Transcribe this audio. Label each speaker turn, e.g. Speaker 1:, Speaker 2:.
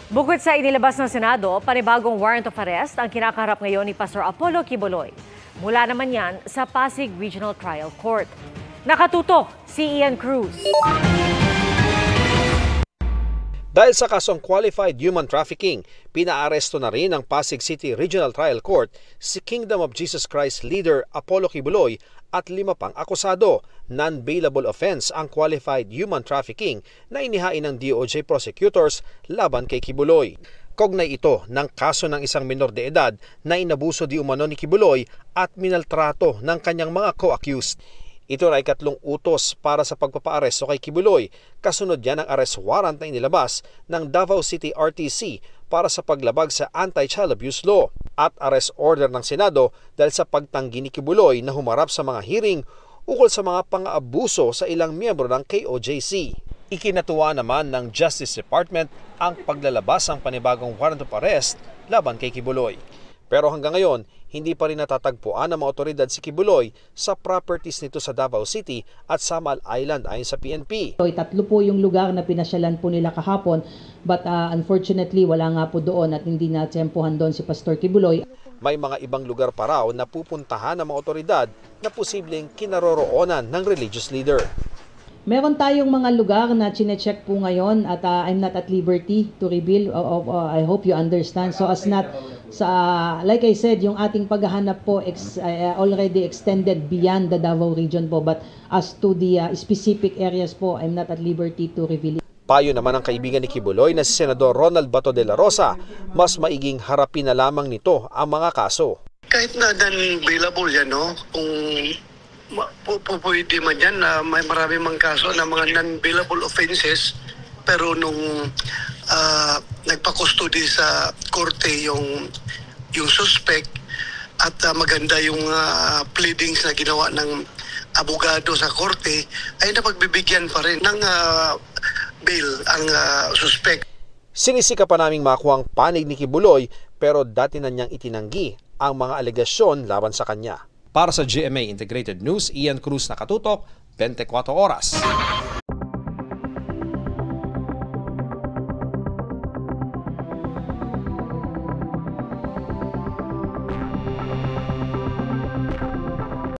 Speaker 1: Bukod sa inilabas ng Senado, panibagong warrant of arrest ang kinakaharap ngayon ni Pastor Apollo Quiboloy. Mula naman yan sa Pasig Regional Trial Court. Nakatutok si Ian Cruz.
Speaker 2: Dahil sa kasong qualified human trafficking, pinaaresto na rin ng Pasig City Regional Trial Court si Kingdom of Jesus Christ leader Apollo Quiboloy at 5 pang akusado. Non-bailable offense ang qualified human trafficking na inihain ng DOJ prosecutors laban kay Quiboloy. Kaugnay ito ng kaso ng isang minor de edad na inabuso di umano ni Quiboloy at minaltrato ng kanyang mga co-accused. Ito ay 3 utos para sa pagpapaaresto kay Quiboloy. Kasunod yan ang arrest warrant na inilabas ng Davao City RTC para sa paglabag sa anti-child abuse law at arrest order ng Senado dahil sa pagtanggi ni Quiboloy na humarap sa mga hearing ukol sa mga pang-aabuso sa ilang miyembro ng KOJC. Ikinatuwa naman ng Justice Department ang paglalabas ng panibagong warrant of arrest laban kay Quiboloy. Pero hanggang ngayon, hindi pa rin natatagpuan ng mga otoridad si Quiboloy sa properties nito sa Davao City at Samal Island ayon sa PNP.
Speaker 3: 3 po yung lugar na pinasyalan po nila kahapon, but unfortunately wala nga po doon at hindi natsempohan doon si Pastor Quiboloy.
Speaker 2: May mga ibang lugar pa raw na pupuntahan ng mga otoridad na posibleng kinaroroonan ng religious leader.
Speaker 3: Meron tayong mga lugar na chine-check po ngayon at I'm not at liberty to reveal. I hope you understand. So as not, like I said, yung ating paghahanap po already extended beyond the Davao region po. But as to the specific areas po, I'm not at liberty to reveal.
Speaker 2: Payo naman ang kaibigan ni Quiboloy na si Senador Ronald Bato de la Rosa, mas maiging harapin na lamang nito ang mga kaso.
Speaker 4: Kahit na non-bailable yan, no? Kung pwede man yan na may marami mang kaso na mga non-bailable offenses, pero nung nagpa-custody sa korte yung suspect at maganda yung pleadings na ginawa ng abogado sa korte, ay napagbibigyan pa rin ng bail ang suspect.
Speaker 2: Sinisika pa naming makuha ang panig ni Quiboloy pero dati na niyang itinanggi ang mga alegasyon laban sa kanya. Para sa GMA Integrated News, Ian Cruz, nakatutok, 24 oras.